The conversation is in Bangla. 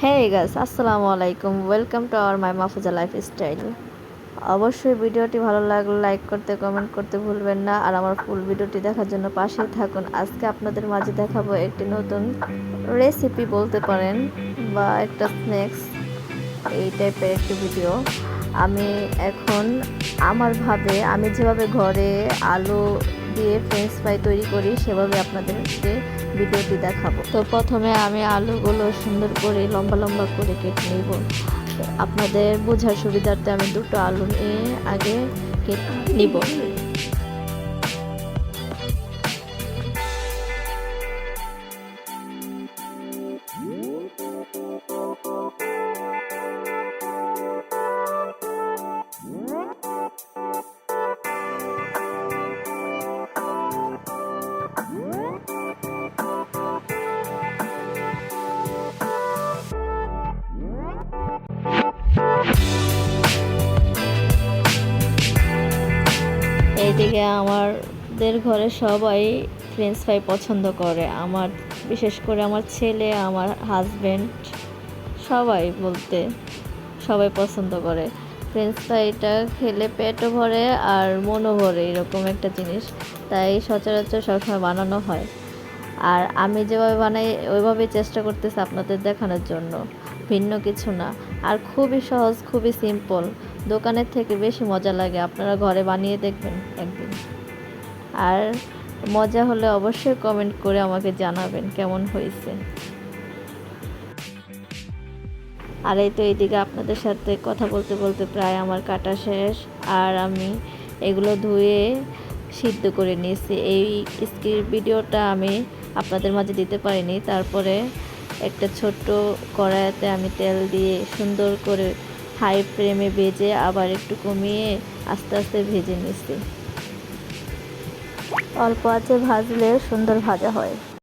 Hey guys, আসসালামু আলাইকুম। Welcome to our my Mahfuza lifestyle. অবশ্যই ভিডিওটি ভালো লাগলে লাইক করতে, কমেন্ট করতে ভুলবেন না। আর আমার ফুল ভিডিওটি দেখার জন্য পাশেই থাকুন। আজকে আপনাদের মাঝে দেখাবো একটি নতুন রেসিপি বলতে পারেন, বা একটা স্ন্যাক্স, এই টাইপের একটি ভিডিও। আমি এখন আমি যেভাবে ঘরে আলু দিয়ে ফ্রেঞ্চ ফ্রাই তৈরি করি সেভাবে আপনাদেরকে ভিডিওটি দেখাবো। তো প্রথমে আমি আলুগুলো সুন্দর করে লম্বা লম্বা করে কেটে নিব। আপনাদের বোঝার সুবিধার্থে আমি দুটো আলু নিয়ে আগে কেটে নিব। এইদিকে আমাদের ঘরে সবাই ফ্রেঞ্চ ফ্রাই পছন্দ করে। বিশেষ করে আমার ছেলে, আমার হাজব্যান্ড, সবাই পছন্দ করে। ফ্রেঞ্চ ফ্রাইটা খেলে পেটও ভরে আর মনও ভরে, এরকম একটা জিনিস। তাই সচরাচর সবসময় বানানো হয়। আর আমি যেভাবে বানাই ওইভাবেই চেষ্টা করতেছি আপনাদের দেখানোর জন্য, ভিন্ন কিছু না। আর খুবই সহজ, খুবই সিম্পল, দোকানের থেকে বেশি মজা লাগে। আপনারা ঘরে বানিয়ে দেখবেন একদিন। আর মজা হলে অবশ্যই কমেন্ট করে আমাকে জানাবেন কেমন হয়েছে। আর এই তো এইদিকে আপনাদের সাথে কথা বলতে বলতে প্রায় আমার কাটা শেষ। আর আমি এগুলো ধুয়ে সিদ্ধ করে নিয়েছি। এই ভিডিওটা আমি আপনাদের মাঝে দিতে পারিনি। তারপরে একটা ছোট্ট কড়াইতে আমি তেল দিয়ে সুন্দর করে হাই ফ্লেমে ভেজে আবার একটু কমিয়ে আস্তে আস্তে ভেজে নিয়েছি। অল্প আঁচে ভাজলে সুন্দর ভাজা হয়।